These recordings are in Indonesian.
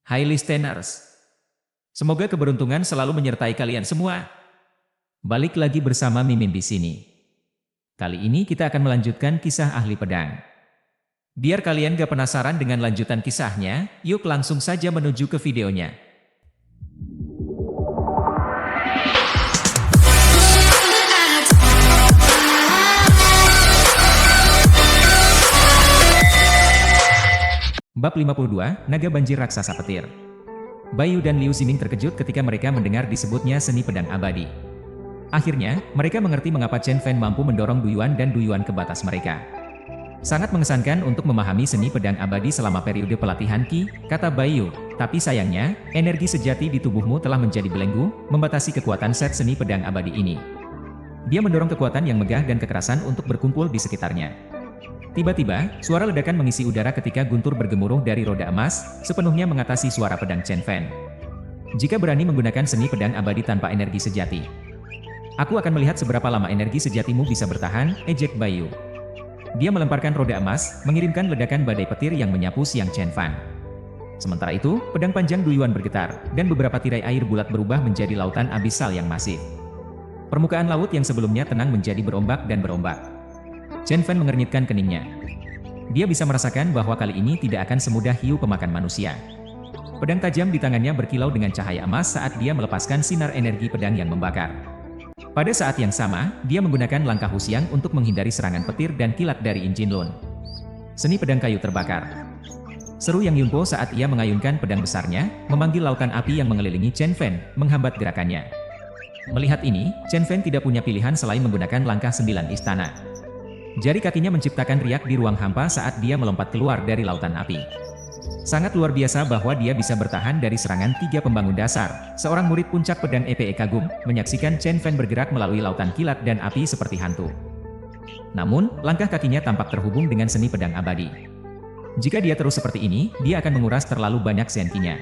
Hai listeners, semoga keberuntungan selalu menyertai kalian semua. Balik lagi bersama Mimin di sini. Kali ini kita akan melanjutkan kisah ahli pedang. Biar kalian gak penasaran dengan lanjutan kisahnya, yuk langsung saja menuju ke videonya. Bab 52, Naga Banjir Raksasa Petir. Bayu dan Liu Ximing terkejut ketika mereka mendengar disebutnya seni pedang abadi. Akhirnya, mereka mengerti mengapa Chen Fan mampu mendorong Du Yuan dan Du Yuan ke batas mereka. Sangat mengesankan untuk memahami seni pedang abadi selama periode pelatihan Qi, kata Bayu, tapi sayangnya, energi sejati di tubuhmu telah menjadi belenggu, membatasi kekuatan set seni pedang abadi ini. Dia mendorong kekuatan yang megah dan kekerasan untuk berkumpul di sekitarnya. Tiba-tiba, suara ledakan mengisi udara ketika guntur bergemuruh dari roda emas, sepenuhnya mengatasi suara pedang Chen Fan. Jika berani menggunakan seni pedang abadi tanpa energi sejati, aku akan melihat seberapa lama energi sejatimu bisa bertahan, ejek Bayu. Dia melemparkan roda emas, mengirimkan ledakan badai petir yang menyapu siang Chen Fan. Sementara itu, pedang panjang Du Yuan bergetar, dan beberapa tirai air bulat berubah menjadi lautan abisal yang masif. Permukaan laut yang sebelumnya tenang menjadi berombak dan berombak. Chen Fan mengernyitkan keningnya. Dia bisa merasakan bahwa kali ini tidak akan semudah hiu pemakan manusia. Pedang tajam di tangannya berkilau dengan cahaya emas saat dia melepaskan sinar energi pedang yang membakar. Pada saat yang sama, dia menggunakan langkah Husiang untuk menghindari serangan petir dan kilat dari Injin Lun. Seni pedang kayu terbakar. Seru Yang Yunpo saat ia mengayunkan pedang besarnya, memanggil lautan api yang mengelilingi Chen Fan, menghambat gerakannya. Melihat ini, Chen Fan tidak punya pilihan selain menggunakan langkah 9 istana. Jari kakinya menciptakan riak di ruang hampa saat dia melompat keluar dari lautan api. Sangat luar biasa bahwa dia bisa bertahan dari serangan 3 pembangun dasar. Seorang murid puncak pedang EPE kagum, menyaksikan Chen Fan bergerak melalui lautan kilat dan api seperti hantu. Namun, langkah kakinya tampak terhubung dengan seni pedang abadi. Jika dia terus seperti ini, dia akan menguras terlalu banyak senkinya.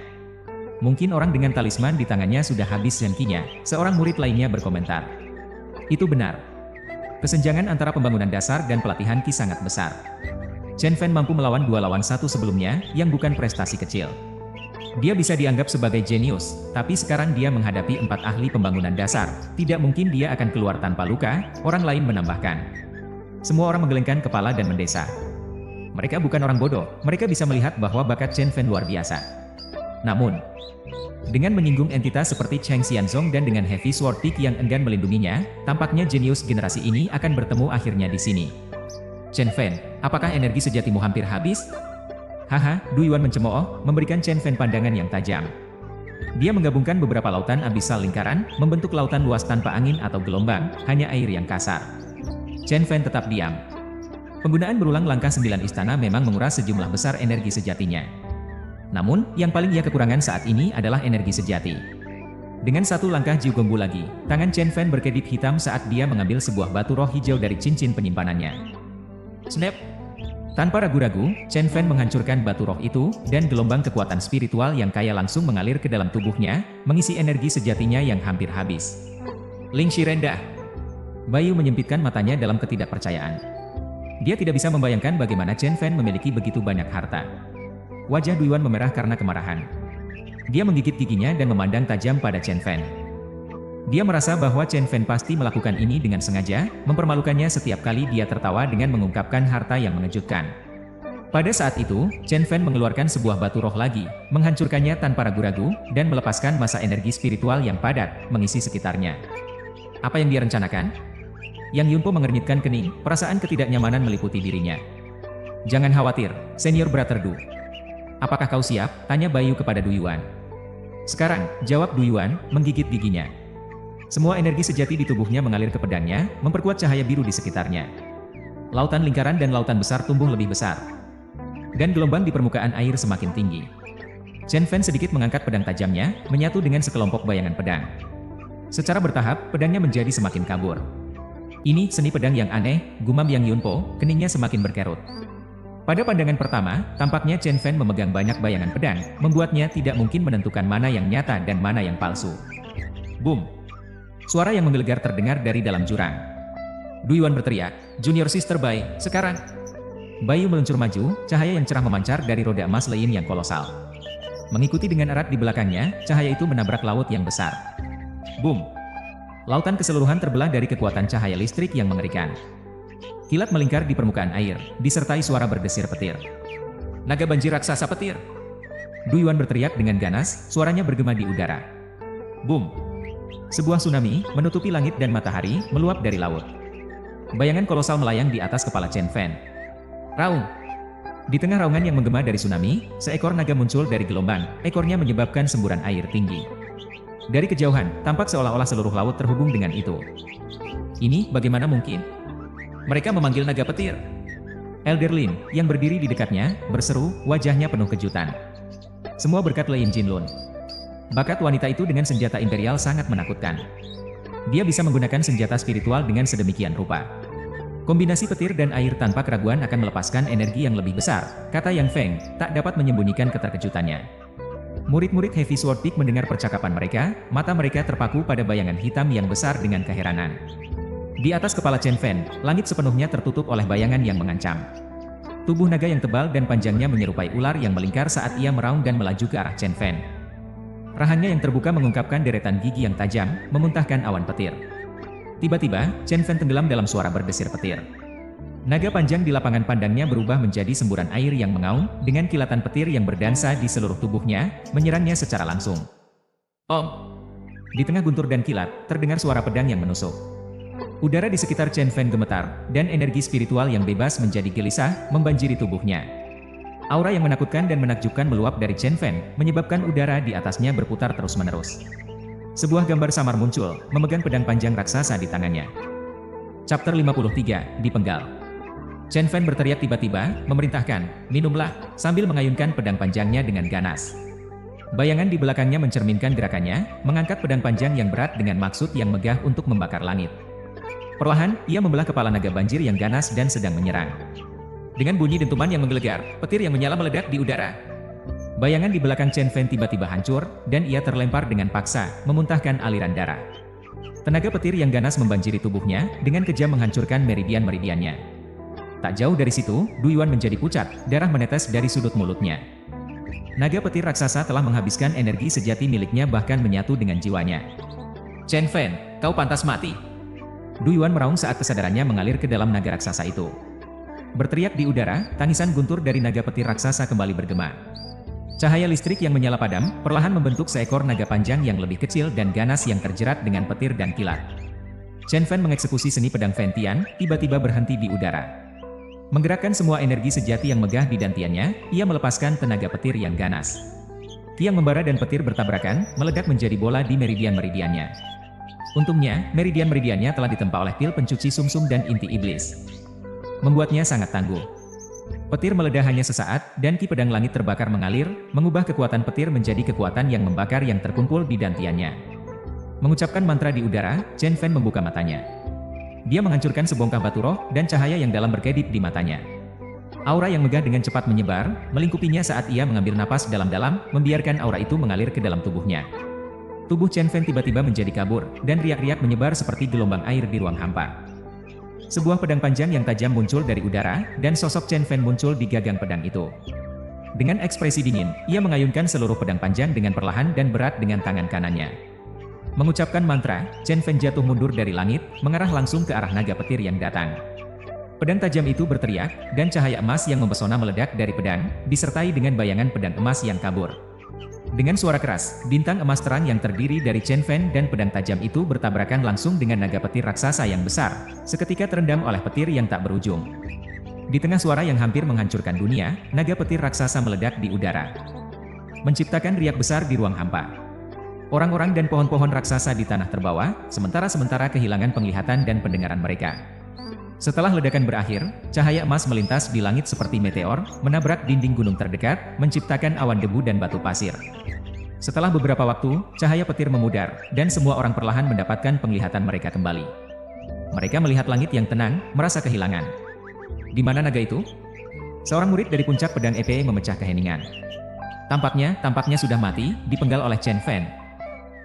Mungkin orang dengan talisman di tangannya sudah habis senkinya, seorang murid lainnya berkomentar. Itu benar. Kesenjangan antara pembangunan dasar dan pelatihan Qi sangat besar. Chen Fan mampu melawan 2 lawan 1 sebelumnya, yang bukan prestasi kecil. Dia bisa dianggap sebagai jenius, tapi sekarang dia menghadapi 4 ahli pembangunan dasar. Tidak mungkin dia akan keluar tanpa luka, orang lain menambahkan. Semua orang menggelengkan kepala dan mendesah. Mereka bukan orang bodoh, mereka bisa melihat bahwa bakat Chen Fan luar biasa. Namun, dengan menyinggung entitas seperti Cheng Xianzong dan dengan Heavy Sword Peak yang enggan melindunginya, tampaknya jenius generasi ini akan bertemu akhirnya di sini. Chen Fan, apakah energi sejatimu hampir habis? Haha, Du Yuan mencemooh, memberikan Chen Fan pandangan yang tajam. Dia menggabungkan beberapa lautan abisal lingkaran, membentuk lautan luas tanpa angin atau gelombang, hanya air yang kasar. Chen Fan tetap diam. Penggunaan berulang langkah 9 istana memang menguras sejumlah besar energi sejatinya. Namun, yang paling ia kekurangan saat ini adalah energi sejati. Dengan satu langkah Jiu Gongbu lagi, tangan Chen Fan berkedip hitam saat dia mengambil sebuah batu roh hijau dari cincin penyimpanannya. Snap! Tanpa ragu-ragu, Chen Fan menghancurkan batu roh itu, dan gelombang kekuatan spiritual yang kaya langsung mengalir ke dalam tubuhnya, mengisi energi sejatinya yang hampir habis. Ling Shi rendah. Bayu menyempitkan matanya dalam ketidakpercayaan. Dia tidak bisa membayangkan bagaimana Chen Fan memiliki begitu banyak harta. Wajah Du Yuan memerah karena kemarahan. Dia menggigit giginya dan memandang tajam pada Chen Fan. Dia merasa bahwa Chen Fan pasti melakukan ini dengan sengaja, mempermalukannya setiap kali dia tertawa dengan mengungkapkan harta yang mengejutkan. Pada saat itu, Chen Fan mengeluarkan sebuah batu roh lagi, menghancurkannya tanpa ragu-ragu, dan melepaskan massa energi spiritual yang padat, mengisi sekitarnya. Apa yang dia rencanakan? Yang Yunpo mengernyitkan kening, perasaan ketidaknyamanan meliputi dirinya. Jangan khawatir, Senior Brother Du. Apakah kau siap? Tanya Bayu kepada Du Yuan. Sekarang, jawab Du Yuan, menggigit giginya. Semua energi sejati di tubuhnya mengalir ke pedangnya, memperkuat cahaya biru di sekitarnya. Lautan lingkaran dan lautan besar tumbuh lebih besar. Dan gelombang di permukaan air semakin tinggi. Chen Fan sedikit mengangkat pedang tajamnya, menyatu dengan sekelompok bayangan pedang. Secara bertahap, pedangnya menjadi semakin kabur. Ini seni pedang yang aneh, gumam Yang Yunpo, keningnya semakin berkerut. Pada pandangan pertama, tampaknya Chen Fan memegang banyak bayangan pedang, membuatnya tidak mungkin menentukan mana yang nyata dan mana yang palsu. Boom! Suara yang menggelegar terdengar dari dalam jurang. Du Yuan berteriak, Junior Sister Bai, sekarang! Bayu meluncur maju, cahaya yang cerah memancar dari roda emas Lein yang kolosal. Mengikuti dengan erat di belakangnya, cahaya itu menabrak laut yang besar. Boom! Lautan keseluruhan terbelah dari kekuatan cahaya listrik yang mengerikan. Kilat melingkar di permukaan air, disertai suara berdesir petir. Naga banjir raksasa petir! Du Yuan berteriak dengan ganas, suaranya bergema di udara. Boom! Sebuah tsunami menutupi langit dan matahari meluap dari laut. Bayangan kolosal melayang di atas kepala Chen Fan. Raung! Di tengah raungan yang menggema dari tsunami, seekor naga muncul dari gelombang, ekornya menyebabkan semburan air tinggi. Dari kejauhan, tampak seolah-olah seluruh laut terhubung dengan itu. Ini bagaimana mungkin? Mereka memanggil naga petir. Elder Lin, yang berdiri di dekatnya, berseru, wajahnya penuh kejutan. Semua berkat Lin Jinlun. Bakat wanita itu dengan senjata imperial sangat menakutkan. Dia bisa menggunakan senjata spiritual dengan sedemikian rupa. Kombinasi petir dan air tanpa keraguan akan melepaskan energi yang lebih besar, kata Yang Feng, tak dapat menyembunyikan keterkejutannya. Murid-murid Heavy Sword Peak mendengar percakapan mereka, mata mereka terpaku pada bayangan hitam yang besar dengan keheranan. Di atas kepala Chen Fan, langit sepenuhnya tertutup oleh bayangan yang mengancam. Tubuh naga yang tebal dan panjangnya menyerupai ular yang melingkar saat ia meraung dan melaju ke arah Chen Fan. Rahangnya yang terbuka mengungkapkan deretan gigi yang tajam, memuntahkan awan petir. Tiba-tiba, Chen Fan tenggelam dalam suara berdesir petir. Naga panjang di lapangan pandangnya berubah menjadi semburan air yang mengaum, dengan kilatan petir yang berdansa di seluruh tubuhnya, menyerangnya secara langsung. Om! Di tengah guntur dan kilat, terdengar suara pedang yang menusuk. Udara di sekitar Chen Fan gemetar, dan energi spiritual yang bebas menjadi gelisah, membanjiri tubuhnya. Aura yang menakutkan dan menakjubkan meluap dari Chen Fan, menyebabkan udara di atasnya berputar terus-menerus. Sebuah gambar samar muncul, memegang pedang panjang raksasa di tangannya. Chapter 53, Dipenggal. Chen Fan berteriak tiba-tiba, memerintahkan, minumlah, sambil mengayunkan pedang panjangnya dengan ganas. Bayangan di belakangnya mencerminkan gerakannya, mengangkat pedang panjang yang berat dengan maksud yang megah untuk membakar langit. Perlahan, ia membelah kepala naga banjir yang ganas dan sedang menyerang. Dengan bunyi dentuman yang menggelegar, petir yang menyala meledak di udara. Bayangan di belakang Chen Fan tiba-tiba hancur, dan ia terlempar dengan paksa, memuntahkan aliran darah. Tenaga petir yang ganas membanjiri tubuhnya, dengan kejam menghancurkan meridian-meridiannya. Tak jauh dari situ, Du Yuan menjadi pucat, darah menetes dari sudut mulutnya. Naga petir raksasa telah menghabiskan energi sejati miliknya bahkan menyatu dengan jiwanya. Chen Fan, kau pantas mati. Du Yuan meraung saat kesadarannya mengalir ke dalam naga raksasa itu. Berteriak di udara, tangisan guntur dari naga petir raksasa kembali bergema. Cahaya listrik yang menyala padam, perlahan membentuk seekor naga panjang yang lebih kecil dan ganas yang terjerat dengan petir dan kilat. Chen Fan mengeksekusi seni pedang Fantian, tiba-tiba berhenti di udara. Menggerakkan semua energi sejati yang megah di dantiannya, ia melepaskan tenaga petir yang ganas. Tiang membara dan petir bertabrakan, meledak menjadi bola di meridian-meridiannya. Untungnya, meridian-meridiannya telah ditempa oleh pil pencuci sumsum dan inti iblis. Membuatnya sangat tangguh. Petir meledak hanya sesaat, dan ki pedang langit terbakar mengalir, mengubah kekuatan petir menjadi kekuatan yang membakar yang terkumpul di dantiannya. Mengucapkan mantra di udara, Chen Fan membuka matanya. Dia menghancurkan sebongkah batu roh, dan cahaya yang dalam berkedip di matanya. Aura yang megah dengan cepat menyebar, melingkupinya saat ia mengambil napas dalam-dalam, membiarkan aura itu mengalir ke dalam tubuhnya. Tubuh Chen Fan tiba-tiba menjadi kabur, dan riak-riak menyebar seperti gelombang air di ruang hampa. Sebuah pedang panjang yang tajam muncul dari udara, dan sosok Chen Fan muncul di gagang pedang itu. Dengan ekspresi dingin, ia mengayunkan seluruh pedang panjang dengan perlahan dan berat dengan tangan kanannya. Mengucapkan mantra, Chen Fan jatuh mundur dari langit, mengarah langsung ke arah naga petir yang datang. Pedang tajam itu berteriak, dan cahaya emas yang mempesona meledak dari pedang, disertai dengan bayangan pedang emas yang kabur. Dengan suara keras, bintang emas terang yang terdiri dari Chen Fan dan pedang tajam itu bertabrakan langsung dengan naga petir raksasa yang besar, seketika terendam oleh petir yang tak berujung. Di tengah suara yang hampir menghancurkan dunia, naga petir raksasa meledak di udara, menciptakan riak besar di ruang hampa. Orang-orang dan pohon-pohon raksasa di tanah terbawa, sementara kehilangan penglihatan dan pendengaran mereka. Setelah ledakan berakhir, cahaya emas melintas di langit seperti meteor, menabrak dinding gunung terdekat, menciptakan awan debu dan batu pasir. Setelah beberapa waktu, cahaya petir memudar, dan semua orang perlahan mendapatkan penglihatan mereka kembali. Mereka melihat langit yang tenang, merasa kehilangan. Di mana naga itu? Seorang murid dari puncak pedang Epe memecah keheningan. Tampaknya sudah mati, dipenggal oleh Chen Fan.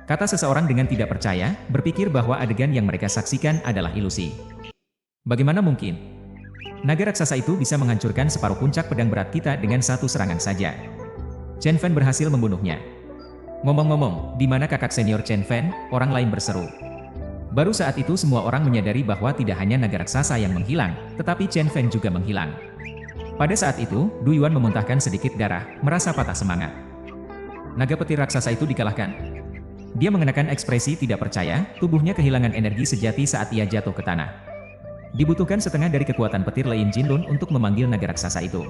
Kata seseorang dengan tidak percaya, berpikir bahwa adegan yang mereka saksikan adalah ilusi. Bagaimana mungkin? Naga raksasa itu bisa menghancurkan separuh puncak pedang berat kita dengan satu serangan saja. Chen Fan berhasil membunuhnya. Ngomong-ngomong, di mana kakak senior Chen Fan? Orang lain berseru. Baru saat itu semua orang menyadari bahwa tidak hanya naga raksasa yang menghilang, tetapi Chen Fan juga menghilang. Pada saat itu, Du Yuan memuntahkan sedikit darah, merasa patah semangat. Naga petir raksasa itu dikalahkan. Dia mengenakan ekspresi tidak percaya, tubuhnya kehilangan energi sejati saat ia jatuh ke tanah. Dibutuhkan setengah dari kekuatan petir Lein Jinlun untuk memanggil naga raksasa itu.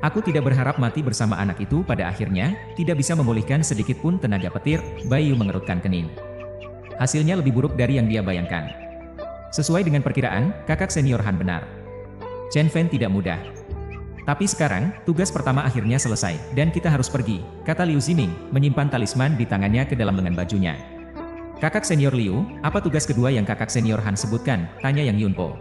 Aku tidak berharap mati bersama anak itu pada akhirnya, tidak bisa memulihkan sedikit pun tenaga petir, Bai Yu mengerutkan kening. Hasilnya lebih buruk dari yang dia bayangkan. Sesuai dengan perkiraan, kakak senior Han benar. Chen Fan tidak mudah. Tapi sekarang, tugas pertama akhirnya selesai, dan kita harus pergi, kata Liu Ziming, menyimpan talisman di tangannya ke dalam lengan bajunya. Kakak senior Liu, apa tugas kedua yang kakak senior Han sebutkan? Tanya Yang Yunpo.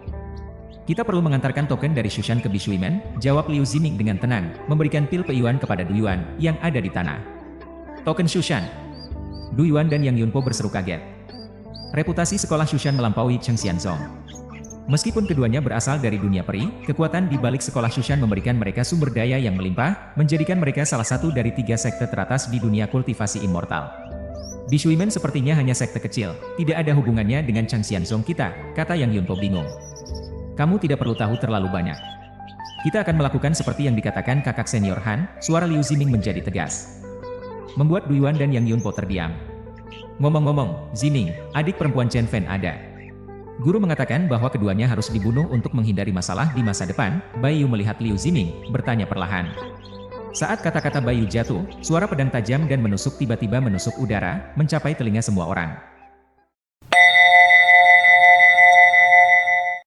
Kita perlu mengantarkan token dari Shushan ke Bishuimen, jawab Liu Ziming dengan tenang, memberikan pil Peiyuan kepada Du Yuan, yang ada di tanah. Token Shushan. Du Yuan dan Yang Yunpo berseru kaget. Reputasi sekolah Shushan melampaui Cheng Xianzong. Meskipun keduanya berasal dari dunia peri, kekuatan di balik sekolah Shushan memberikan mereka sumber daya yang melimpah, menjadikan mereka salah satu dari 3 sekte teratas di dunia kultivasi immortal. Bishuimen sepertinya hanya sekte kecil, tidak ada hubungannya dengan Cheng Xianzong kita, kata Yang Yunpo bingung. Kamu tidak perlu tahu terlalu banyak. Kita akan melakukan seperti yang dikatakan kakak senior Han, suara Liu Ziming menjadi tegas. Membuat Du Yuan dan Yang Yunpo terdiam. Ngomong-ngomong, Ziming, adik perempuan Chen Fan ada. Guru mengatakan bahwa keduanya harus dibunuh untuk menghindari masalah di masa depan. Bai Yu melihat Liu Ziming, bertanya perlahan. Saat kata-kata Bai Yu jatuh, suara pedang tajam dan menusuk tiba-tiba menusuk udara, mencapai telinga semua orang.